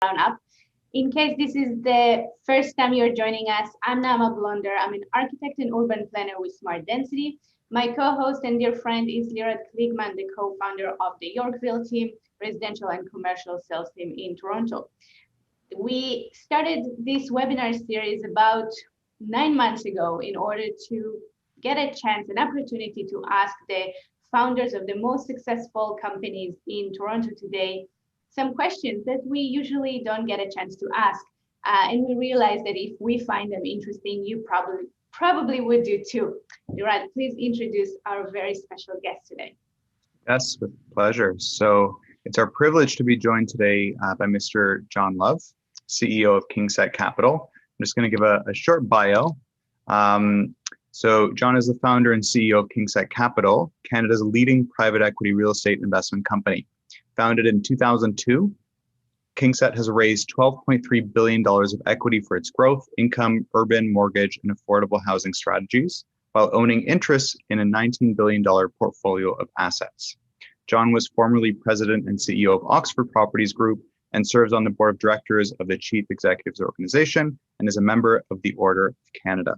round up. In case this is the first time you're joining us, I'm Nama Blonder. I'm an architect and urban planner with Smart Density. My co-host and dear friend is Lirat Kligman, the co-founder of the Yorkville team, residential and commercial sales team in Toronto. We started this webinar series about 9 months ago in order to get a chance, an opportunity to ask the founders of the most successful companies in Toronto today some questions that we usually don't get a chance to ask. And we realized that if we find them interesting, you probably would do too. Lirat, please introduce our very special guest today. Yes, with pleasure. So it's our privilege to be joined today by Mr. Jon Love, CEO of Kingsett Capital. I'm just going to give a short bio. So Jon is the founder and CEO of Kingsett Capital, Canada's leading private equity real estate investment company. Founded in 2002, Kingsett has raised $12.3 billion of equity for its growth, income, urban, mortgage, and affordable housing strategies, while owning interests in a $19 billion portfolio of assets. Jon was formerly president and CEO of Oxford Properties Group and serves on the board of directors of the Chief Executives Organization and is a member of the Order of Canada.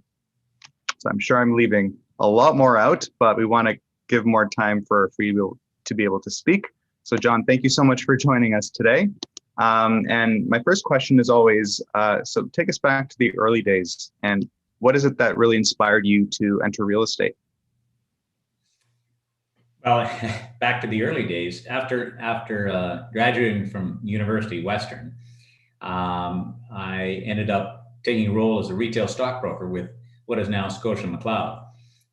So I'm sure I'm leaving a lot more out, but we want to give more time for you to be able to speak. So Jon, thank you so much for joining us today. And my first question is always, so take us back to the early days and what is it that really inspired you to enter real estate? Well, back to the early days, after graduating from University Western, I ended up taking a role as a retail stockbroker with what is now Scotia McLeod.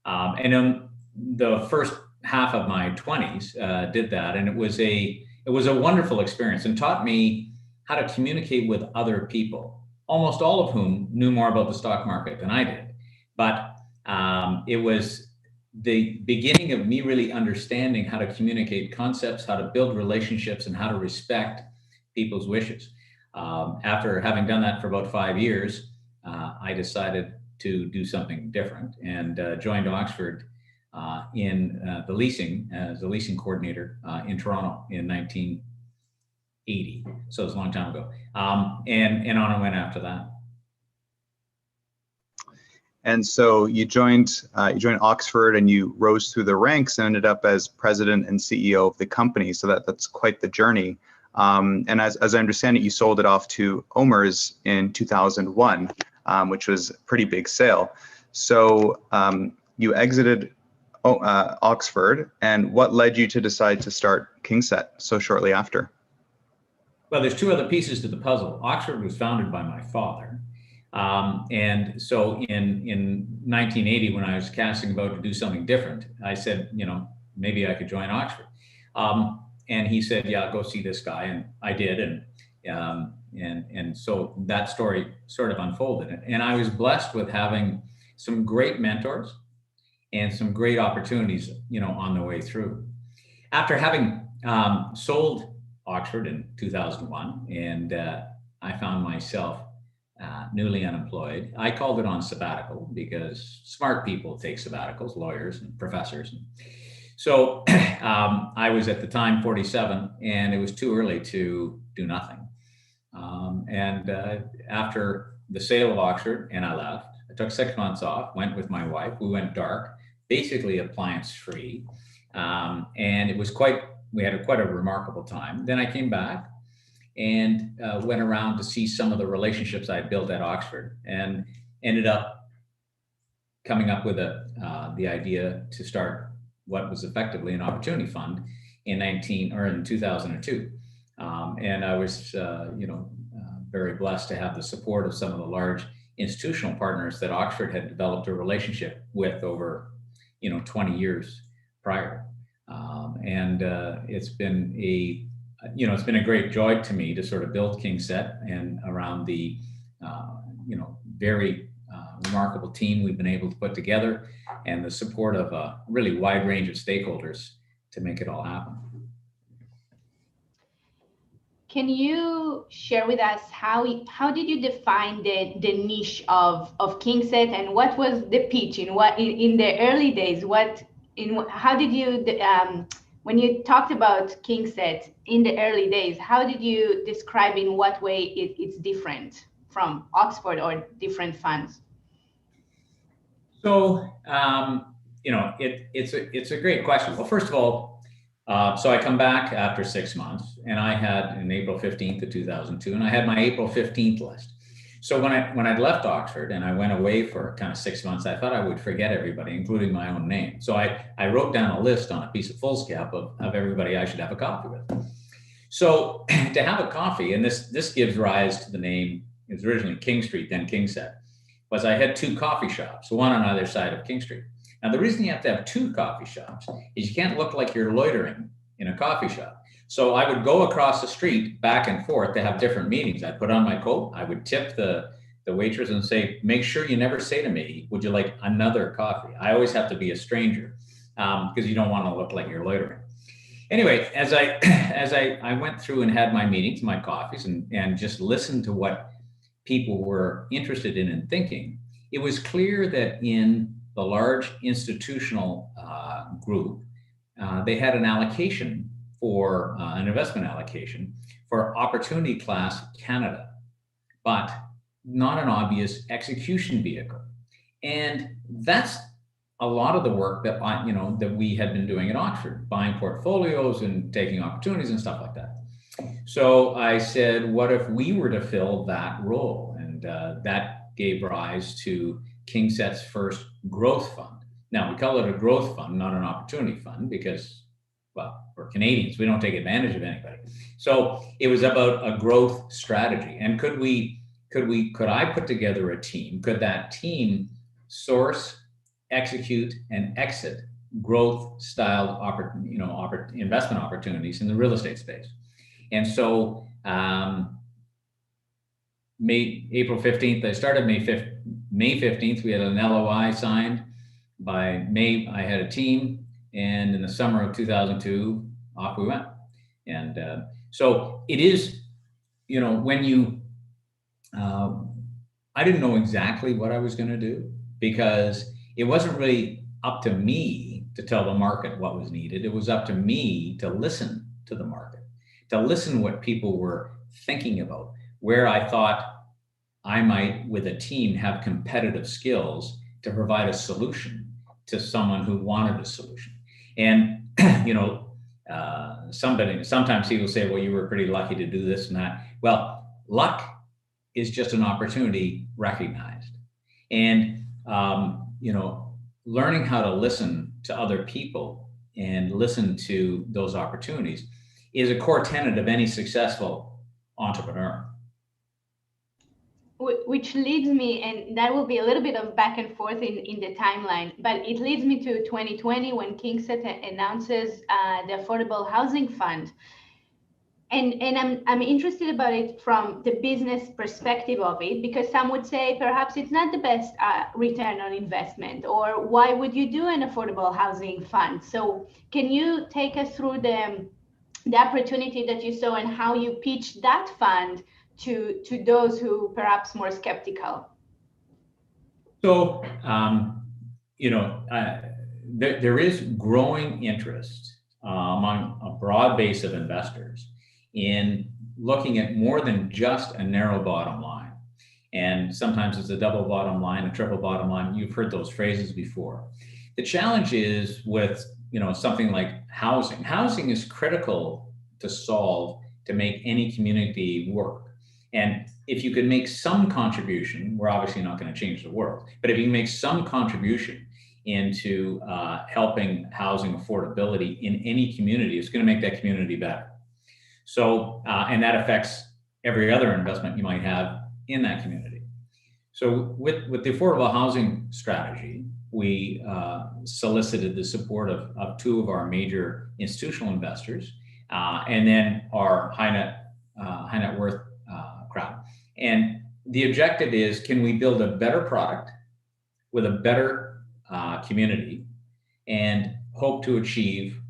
And in the first half of my 20s, did that, and it was a wonderful experience and taught me how to communicate with other people, almost all of whom knew more about the stock market than I did. But it was the beginning of me really understanding how to communicate concepts, how to build relationships, and how to respect people's wishes. After having done that for about 5 years, I decided to do something different and joined Oxford in the leasing as a leasing coordinator in Toronto in 1980. So it was a long time ago. And on and went after that. And so you joined Oxford and you rose through the ranks and ended up as president and CEO of the company. So that's quite the journey. And as I understand it, you sold it off to OMERS in 2001, which was a pretty big sale. So you exited Oxford, and what led you to decide to start Kingsett so shortly after? Well, there's two other pieces to the puzzle. Oxford was founded by my father. And so in 1980, when I was casting about to do something different, I said, maybe I could join Oxford. And he said, yeah, go see this guy. And I did. And so that story sort of unfolded. And I was blessed with having some great mentors and some great opportunities, on the way through. After having sold Oxford in 2001, and I found myself newly unemployed. I called it on sabbatical because smart people take sabbaticals, lawyers and professors. So I was at the time 47, and it was too early to do nothing. And after the sale of Oxford, and I left, I took 6 months off, went with my wife. We went dark, basically appliance free. And it was we had quite a remarkable time. Then I came back and went around to see some of the relationships I built at Oxford, and ended up coming up with the idea to start what was effectively an opportunity fund in 2002. And I was, very blessed to have the support of some of the large institutional partners that Oxford had developed a relationship with over, 20 years prior. And it's been a great joy to me to sort of build Kingsett and around the, very remarkable team we've been able to put together, and the support of a really wide range of stakeholders to make it all happen. Can you share with us how did you define the niche of Kingsett, and what was the pitch in the early days? How did you when you talked about Kingsett in the early days, how did you describe in what way it's different from Oxford or different funds? So, it's a great question. Well, first of all, so I come back after 6 months, and I had in April 15th of 2002, and I had my April 15th list. So when I'd left Oxford and I went away for kind of 6 months, I thought I would forget everybody, including my own name. So I wrote down a list on a piece of foolscap of everybody I should have a coffee with. So to have a coffee, and this gives rise to the name, it was originally King Street, then Kingsett, was I had two coffee shops, one on either side of King Street. Now, the reason you have to have two coffee shops is you can't look like you're loitering in a coffee shop. So I would go across the street back and forth to have different meetings. I'd put on my coat, I would tip the waitress and say, make sure you never say to me, would you like another coffee? I always have to be a stranger because you don't want to look like you're loitering. Anyway, as I went through and had my meetings, my coffees, and just listened to what people were interested in and thinking, it was clear that in the large institutional group, they had an allocation for an investment allocation for opportunity class Canada, but not an obvious execution vehicle. And that's a lot of the work that that we had been doing at Oxford, buying portfolios and taking opportunities and stuff like that. So I said, what if we were to fill that role? And that gave rise to Kingsett's first growth fund. Now, we call it a growth fund, not an opportunity fund, because, well, we're Canadians, we don't take advantage of anybody. So it was about a growth strategy. And could I put together a team? Could that team source, execute, and exit growth styled investment opportunities in the real estate space? And so April 15th, I started May 15th, we had an LOI signed. By May, I had a team. And in the summer of 2002, off we went. And so it is, when you, I didn't know exactly what I was going to do, because it wasn't really up to me to tell the market what was needed. It was up to me to listen to the market, to listen what people were thinking about, where I thought I might, with a team, have competitive skills to provide a solution to someone who wanted a solution. And, sometimes people say, well, you were pretty lucky to do this and that. Well, luck is just an opportunity recognized. And, learning how to listen to other people and listen to those opportunities is a core tenet of any successful entrepreneur. Which leads me, and that will be a little bit of back and forth in the timeline, but it leads me to 2020 when Kingsett announces the Affordable Housing Fund. And I'm interested about it from the business perspective of it, because some would say perhaps it's not the best return on investment, or why would you do an affordable housing fund? So can you take us through the opportunity that you saw and how you pitched that fund to those who perhaps more skeptical? So, there is growing interest among a broad base of investors in looking at more than just a narrow bottom line. And sometimes it's a double bottom line, a triple bottom line. You've heard those phrases before. The challenge is with, something like housing. Housing is critical to solve, to make any community work. And if you can make some contribution, we're obviously not going to change the world, but if you can make some contribution into helping housing affordability in any community, it's going to make that community better. So, and that affects every other investment you might have in that community. So with the affordable housing strategy, we solicited the support of two of our major institutional investors, and then our high net worth crowd. And the objective is, can we build a better product with a better community and hope to achieve,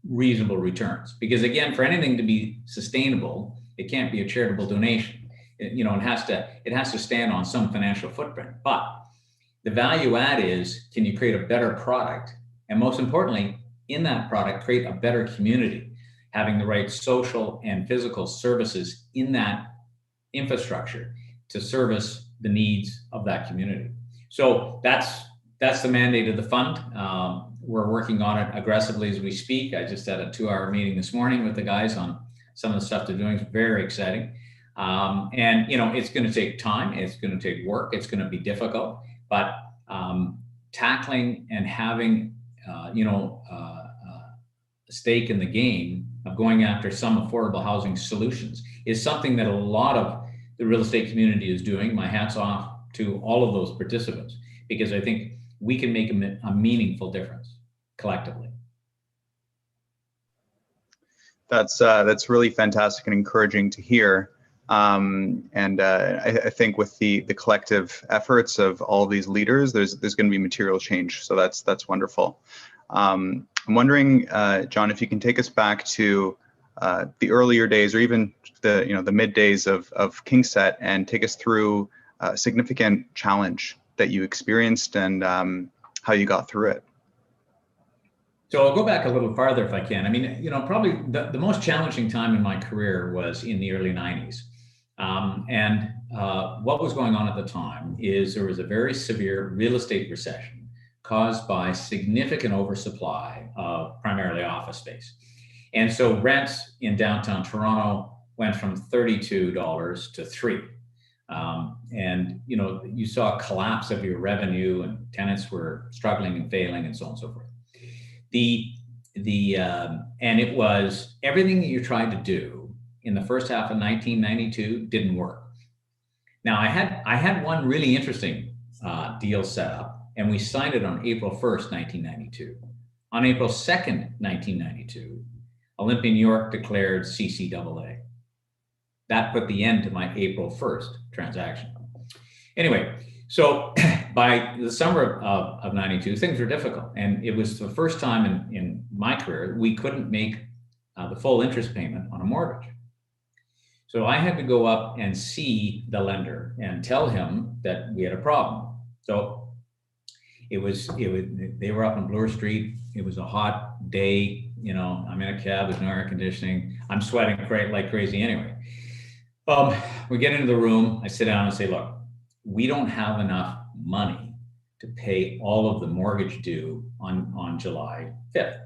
reasonable returns? Because again, for anything to be sustainable, it can't be a charitable donation. It has to stand on some financial footprint. But the value add is, can you create a better product? And most importantly, in that product create a better community, having the right social and physical services in that infrastructure to service the needs of that community. So that's the mandate of the fund. We're working on it aggressively as we speak. I just had a 2-hour meeting this morning with the guys on some of the stuff they're doing. It's very exciting. And, it's going to take time. It's going to take work. It's going to be difficult. But tackling and having, a stake in the game of going after some affordable housing solutions is something that a lot of the real estate community is doing. My hat's off to all of those participants, because I think we can make a meaningful difference collectively. That's really fantastic and encouraging to hear. I think with the collective efforts of all of these leaders, there's going to be material change. So that's wonderful. I'm wondering, Jon, if you can take us back to the earlier days, or even the mid days of Kingsett, and take us through a significant challenge that you experienced and how you got through it. So I'll go back a little farther if I can. I mean, probably the most challenging time in my career was in the early 90s. What was going on at the time is there was a very severe real estate recession caused by significant oversupply of primarily office space. And so rents in downtown Toronto went from $32 to $3. You saw a collapse of your revenue, and tenants were struggling and failing, and so on and so forth. And it was everything that you tried to do in the first half of 1992 didn't work. Now I had one really interesting deal set up, and we signed it on April 1st, 1992. On April 2nd, 1992, Olympia, New York declared CCAA. That put the end to my April 1st transaction. Anyway, so by the summer of 92, things were difficult. And it was the first time in my career we couldn't make the full interest payment on a mortgage. So I had to go up and see the lender and tell him that we had a problem. So they were up on Bloor Street. It was a hot day. I'm in a cab, there's no air conditioning. I'm sweating like crazy anyway. We get into the room. I sit down and say, look, we don't have enough money to pay all of the mortgage due on July 5th.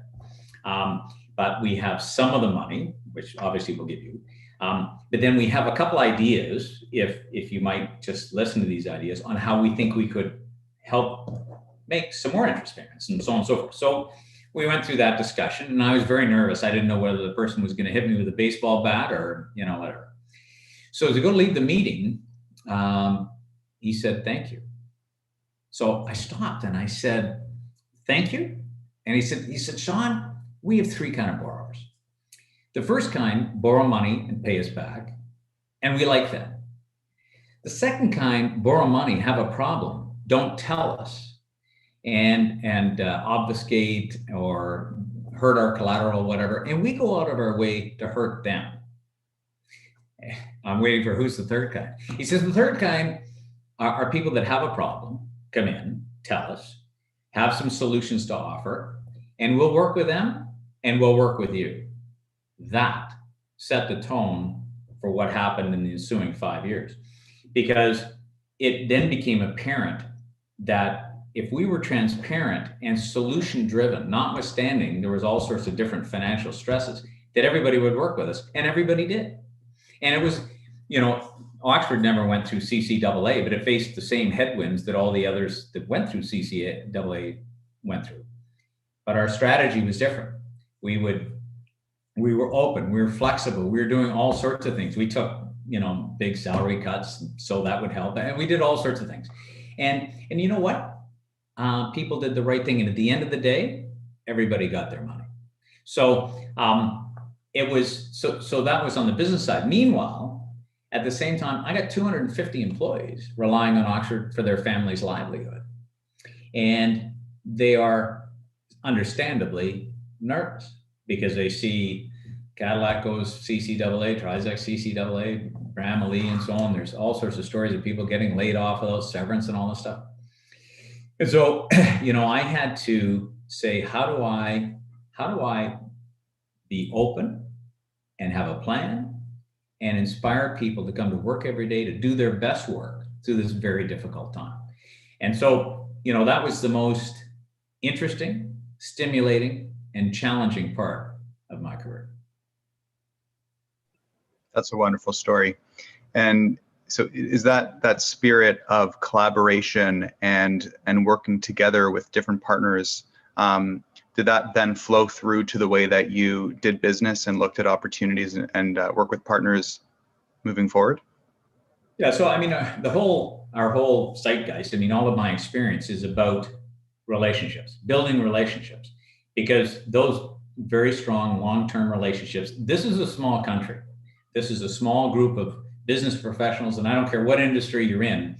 But we have some of the money, which obviously we'll give you. But then we have a couple ideas, if you might just listen to these ideas, on how we think we could help make some more interest payments, and so on and so forth. So we went through that discussion, and I was very nervous. I didn't know whether the person was going to hit me with a baseball bat or, whatever. So to go leave the meeting, he said, thank you. So I stopped and I said, thank you. And he said, Sean, we have 3 kinds of borrowers. The first kind borrow money and pay us back, and we like that. The second kind borrow money, have a problem, don't tell us, and obfuscate or hurt our collateral, whatever, and we go out of our way to hurt them. I'm waiting for who's the third kind. He says the third kind are people that have a problem, come in, tell us, have some solutions to offer, and we'll work with them and we'll work with you. That set the tone for what happened in the ensuing 5 years, because it then became apparent that if we were transparent and solution driven, notwithstanding there was all sorts of different financial stresses, that everybody would work with us, and everybody did. And it was, Oxford never went through CCAA, but it faced the same headwinds that all the others that went through CCAA went through. But our strategy was different. We were open, we were flexible, we were doing all sorts of things. We took, big salary cuts, so that would help. And we did all sorts of things. And you know what? People did the right thing. And at the end of the day, everybody got their money. So it was, so that was on the business side. Meanwhile, at the same time, I got 250 employees relying on Oxford for their family's livelihood. And they are understandably nervous because they see Cadillac goes CCAA, Trizac CCAA, Bram Ali, and so on. There's all sorts of stories of people getting laid off without severance and all this stuff. And so, I had to say, how do how do I be open and have a plan and inspire people to come to work every day to do their best work through this very difficult time. And so, that was the most interesting, stimulating, and challenging part of my career. That's a wonderful story. And so is that spirit of collaboration and working together with different partners, did that then flow through to the way that you did business and looked at opportunities and work with partners moving forward? Yeah, so our whole zeitgeist, all of my experience is about relationships, building relationships, because those very strong long-term relationships, this is a small country. This is a small group of business professionals, and I don't care what industry you're in,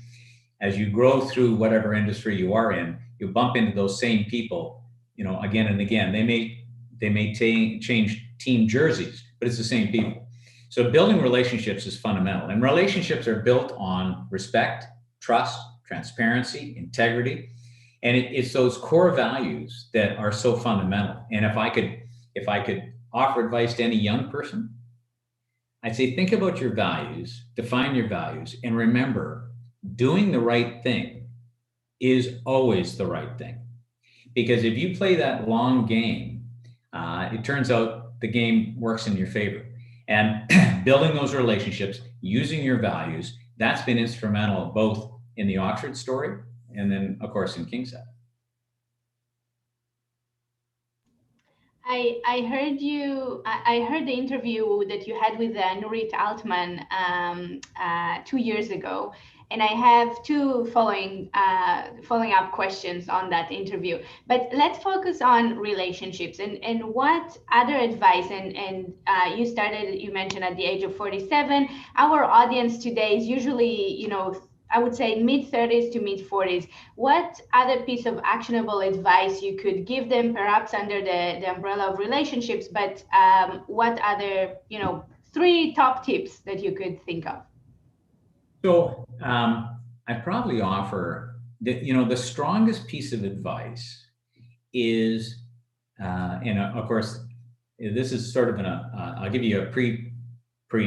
as you grow through whatever industry you are in, you bump into those same people, again and again. They may change team jerseys, but it's the same people. So building relationships is fundamental, and relationships are built on respect, trust, transparency, integrity, and it's those core values that are so fundamental. And if I could offer advice to any young person, I'd say think about your values, define your values, and remember, doing the right thing is always the right thing. Because if you play that long game, it turns out the game works in your favor. And building those relationships, using your values, that's been instrumental both in the Oxford story and then, of course, in Kingsett. I heard the interview that you had with Nurit Altman 2 years ago, and I have two following up questions on that interview. But let's focus on relationships and what other advice. And you mentioned at the age of 47. Our audience today is usually, I would say mid-30s to mid-40s. What other piece of actionable advice you could give them, perhaps under the umbrella of relationships, but what other, 3 top tips that you could think of? So I'd probably offer that, the strongest piece of advice is, and of course, this is sort of I'll give you a pre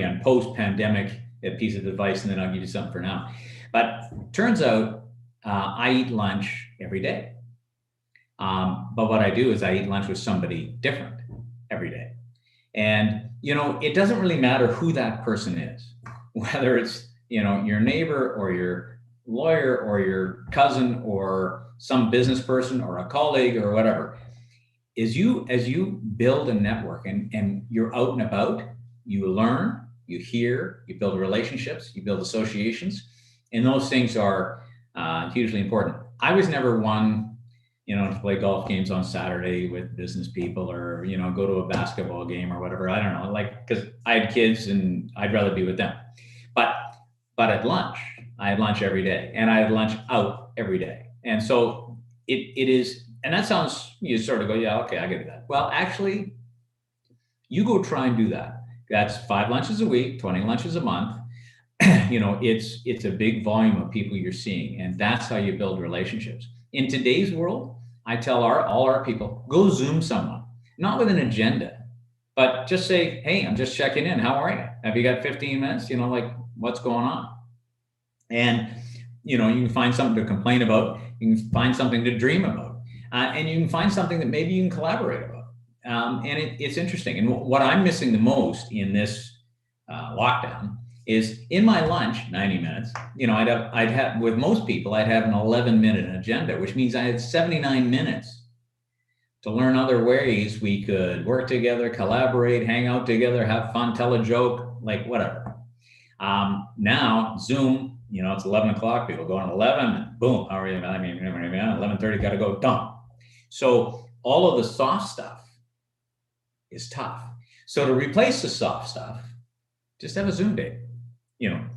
and post-pandemic piece of advice, and then I'll give you something for now. But turns out I eat lunch every day. But what I do is I eat lunch with somebody different every day. And, it doesn't really matter who that person is, whether it's, your neighbor or your lawyer or your cousin or some business person or a colleague or whatever. As you build a network and you're out and about, you learn, you hear, you build relationships, you build associations. And those things are hugely important. I was never one, to play golf games on Saturday with business people or, go to a basketball game or whatever. I don't know, because I had kids and I'd rather be with them. But at lunch, I had lunch every day and I had lunch out every day. And so it is, and that sounds, you sort of go, yeah, okay, I get that. Well, actually, you go try and do that. That's 5 lunches a week, 20 lunches a month. It's a big volume of people you're seeing, and that's how you build relationships. In today's world, I tell all our people, go Zoom someone, not with an agenda, but just say, hey, I'm just checking in. How are you? Have you got 15 minutes? What's going on? And, you can find something to complain about. You can find something to dream about. And you can find something that maybe you can collaborate about. And it's interesting. And what I'm missing the most in this lockdown is in my lunch, 90 minutes, I'd have, with most people, I'd have an 11-minute agenda, which means I had 79 minutes to learn other ways we could work together, collaborate, hang out together, have fun, tell a joke, whatever. Now, Zoom, it's 11 o'clock, people go on 11, and boom, how are you? 11:30, got to go, done. So all of the soft stuff is tough. So to replace the soft stuff, just have a Zoom date,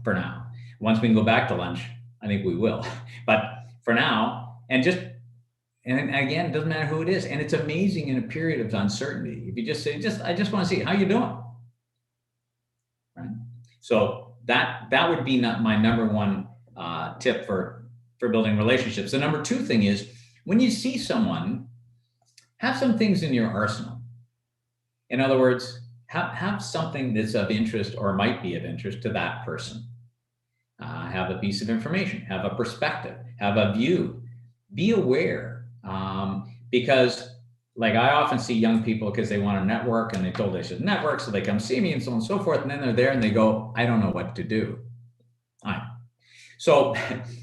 for now. Once we can go back to lunch, I think we will. But for now, and again, it doesn't matter who it is. And it's amazing in a period of uncertainty. If you just say, I just want to see how you doing. Right? So that would be my number one tip for building relationships. The number 2 thing is when you see someone, have some things in your arsenal. In other words, have something that's of interest or might be of interest to that person. Have a piece of information, have a perspective, have a view. Be aware, because like I often see young people because they want to network and they told they should network, so they come see me and so on and so forth, and then they're there and they go, I don't know what to do. So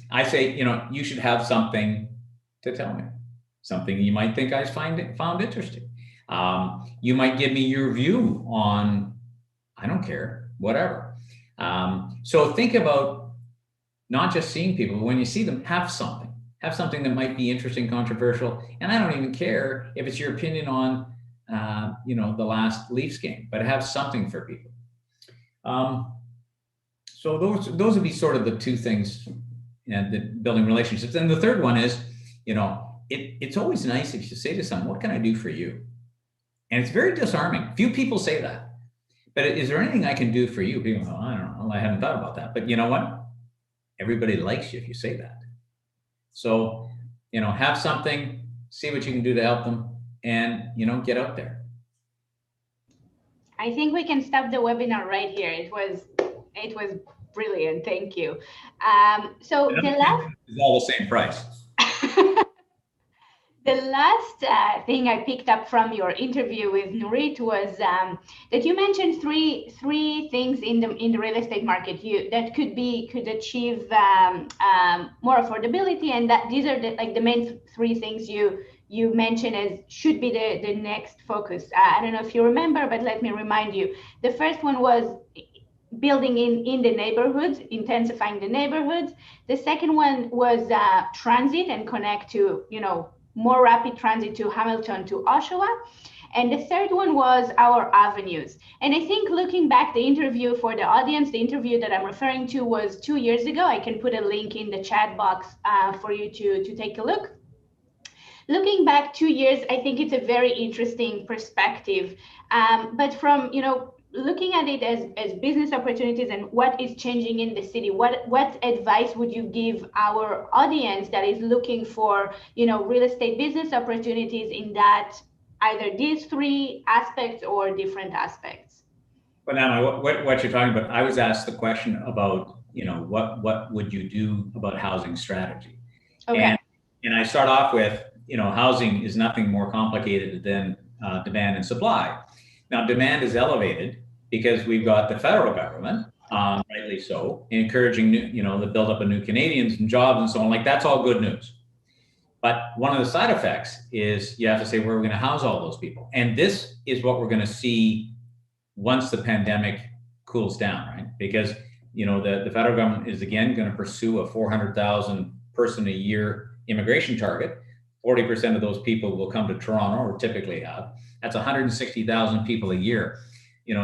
I say, you should have something to tell me, something you might think I found interesting. You might give me your view on, I don't care, whatever. So think about not just seeing people, but when you see them, have something that might be interesting, controversial. And I don't even care if it's your opinion on, the last Leafs game, but have something for people. So those would be sort of the two things, that building relationships. And the third one is, it's always nice if you say to someone, what can I do for you? And it's very disarming. Few people say that. But is there anything I can do for you? People go, I don't know. I haven't thought about that. But you know what? Everybody likes you if you say that. So, have something, see what you can do to help them, and, get out there. I think we can stop the webinar right here. It was brilliant. Thank you. So the last is all the same price. The last thing I picked up from your interview with Nurit was that you mentioned three things in the real estate market that could achieve more affordability, and that these are the main three things you mentioned as should be the next focus. I don't know if you remember, but let me remind you. The first one was building in the neighborhoods, intensifying the neighborhoods. The second one was transit and connect to, more rapid transit to Hamilton, to Oshawa. And the third one was our avenues. And I think looking back, the interview for the audience, the interview that I'm referring to was 2 years ago. I can put a link in the chat box for you to take a look. Looking back 2 years, I think it's a very interesting perspective. But from, looking at it as business opportunities and what is changing in the city, what advice would you give our audience that is looking for, real estate business opportunities in that either these three aspects or different aspects? But now what you're talking about, I was asked the question about, what would you do about housing strategy? Okay. And I start off with, housing is nothing more complicated than demand and supply. Now, demand is elevated because we've got the federal government, rightly so, encouraging the buildup of new Canadians and jobs and so on. Like, that's all good news. But one of the side effects is you have to say where we're going to house all those people. And this is what we're going to see once the pandemic cools down, right? Because, the federal government is again going to pursue a 400,000 person a year immigration target. 40% of those people will come to Toronto, or typically have. That's 160,000 people a year.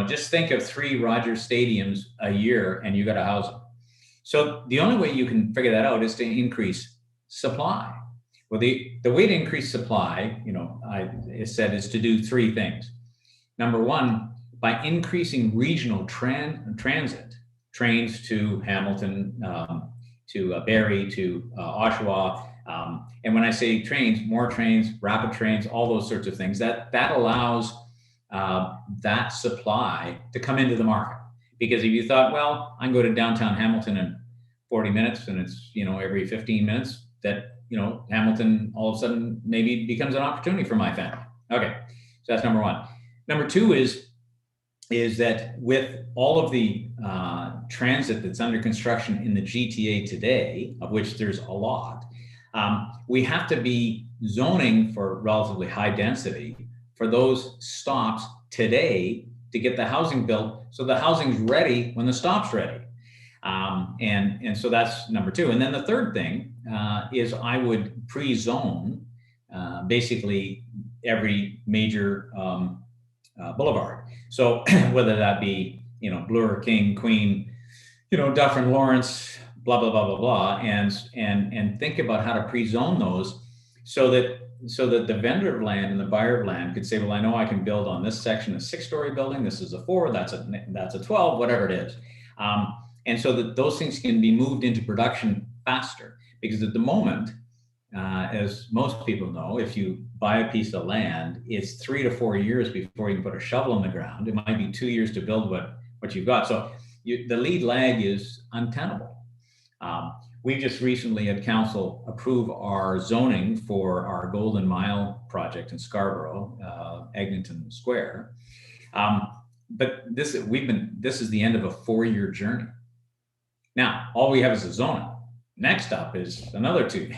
Just think of 3 Rogers stadiums a year and you got to house them. So the only way you can figure that out is to increase supply. Well, the way to increase supply, is to do 3 things. Number one, by increasing regional transit, trains to Hamilton, to Barrie, to Oshawa. And when I say trains, more trains, rapid trains, all those sorts of things, that allows that supply to come into the market. Because if you thought, well, I can go to downtown Hamilton in 40 minutes and it's, every 15 minutes, that, Hamilton all of a sudden maybe becomes an opportunity for my family. Okay, so that's number one. Number two is that with all of the transit that's under construction in the GTA today, of which there's a lot, we have to be zoning for relatively high density for those stops today to get the housing built, so the housing's ready when the stop's ready. And so that's number two. And then the third thing is I would pre-zone basically every major boulevard. So whether that be, Bloor, King, Queen, Dufferin, Lawrence, blah, blah, blah, blah, blah, and think about how to pre-zone those so that the vendor of land and the buyer of land could say, well, I know I can build on this section, a 6-story building, this is a 4, that's a 12, whatever it is. And so that those things can be moved into production faster, because at the moment, as most people know, if you buy a piece of land, it's 3 to 4 years before you can put a shovel in the ground. It might be 2 years to build what you've got. So the lead lag is untenable. We've just recently had council approve our zoning for our Golden Mile project in Scarborough, Eglinton Square. But this is the end of a 4-year journey. Now, all we have is a zoning. Next up is another 2,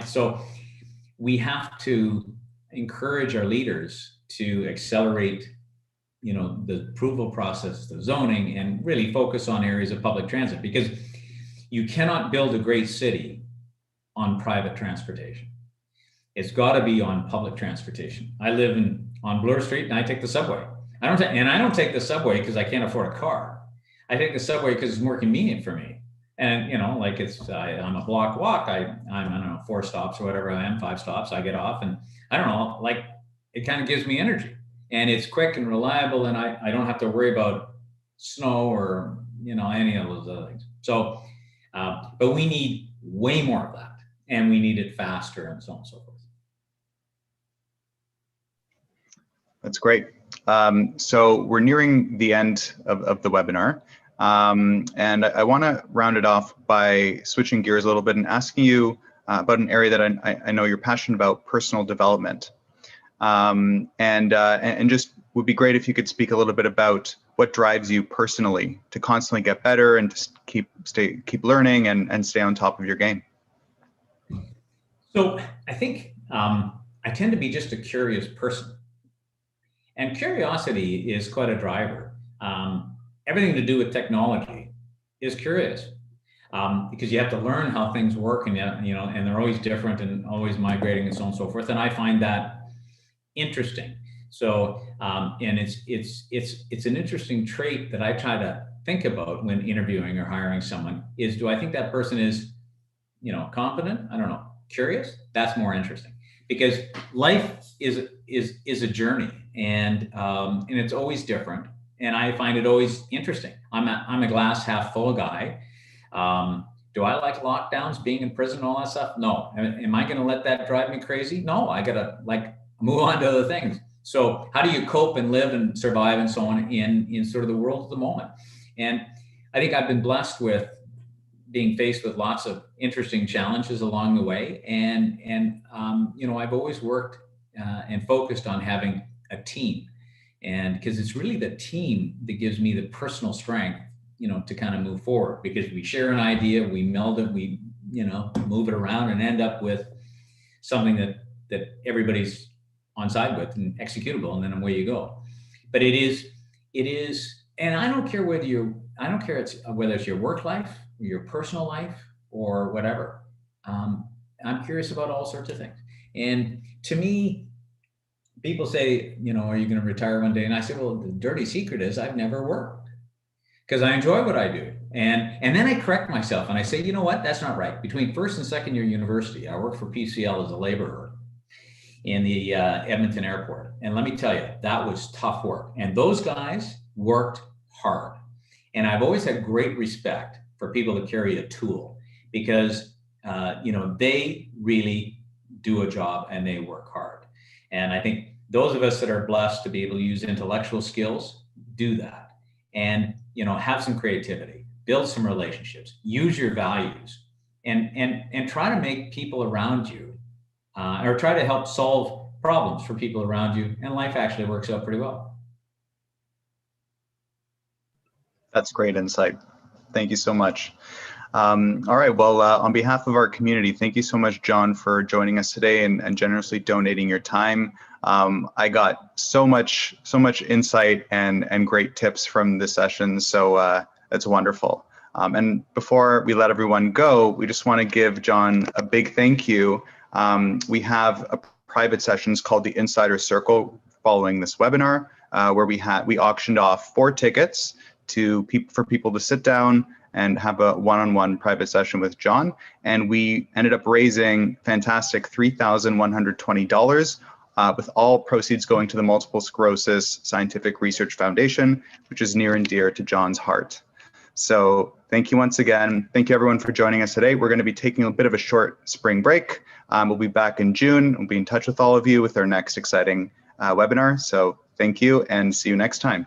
so we have to encourage our leaders to accelerate, the approval process, the zoning, and really focus on areas of public transit, because you cannot build a great city on private transportation. It's got to be on public transportation. I live on Bloor Street and I take the subway. I don't take the subway because I can't afford a car. I take the subway because it's more convenient for me. And, I'm a block walk. I'm, I don't know, 4 stops or whatever I am, 5 stops. I get off and I don't know, it kind of gives me energy, and it's quick and reliable. And I don't have to worry about snow or, any of those other things. So, but we need way more of that, and we need it faster, and so on and so forth. That's great. So we're nearing the end of the webinar. And I want to round it off by switching gears a little bit and asking you about an area that I know you're passionate about, personal development. And just would be great if you could speak a little bit about what drives you personally to constantly get better and to keep learning and stay on top of your game. So I think I tend to be just a curious person, and curiosity is quite a driver. Everything to do with technology is curious, because you have to learn how things work, and and they're always different and always migrating and so on and so forth. And I find that interesting. So, and it's an interesting trait that I try to think about when interviewing or hiring someone is, do I think that person is, competent? I don't know. Curious? That's more interesting, because life is a journey, and it's always different. And I find it always interesting. I'm a glass half full guy. Do I like lockdowns, being in prison, all that stuff? No. Am I going to let that drive me crazy? No, I got to move on to other things. So how do you cope and live and survive and so on in sort of the world of the moment? And I think I've been blessed with being faced with lots of interesting challenges along the way. And I've always worked and focused on having a team. And because it's really the team that gives me the personal strength, to kind of move forward, because we share an idea, we meld it, we, move it around and end up with something that everybody's on side with and executable, and then away you go. But it is, and I don't care whether it's your work life, or your personal life, or whatever. I'm curious about all sorts of things. And to me, people say, are you going to retire one day? And I say, well, the dirty secret is I've never worked, because I enjoy what I do. And then I correct myself and I say, you know what, that's not right. Between first and second year university, I worked for PCL as a laborer in the Edmonton airport. And let me tell you, that was tough work. And those guys worked hard. And I've always had great respect for people that carry a tool, because, they really do a job and they work hard. And I think those of us that are blessed to be able to use intellectual skills do that, and, have some creativity, build some relationships, use your values, and try to make people around you, or try to help solve problems for people around you. And life actually works out pretty well. That's great insight. Thank you so much. All right. Well, on behalf of our community, thank you so much, Jon, for joining us today and generously donating your time. I got so much insight and great tips from this session. So that's wonderful. And before we let everyone go, we just want to give Jon a big thank you. We have a private sessions called the Insider Circle following this webinar, where we auctioned off 4 tickets for people to sit down and have a one-on-one private session with Jon. And we ended up raising fantastic $3,120, with all proceeds going to the Multiple Sclerosis Scientific Research Foundation, which is near and dear to Jon's heart. So thank you once again. Thank you everyone for joining us today. We're going to be taking a bit of a short spring break, We'll be back in June. We'll be in touch with all of you with our next exciting webinar. So thank you and see you next time.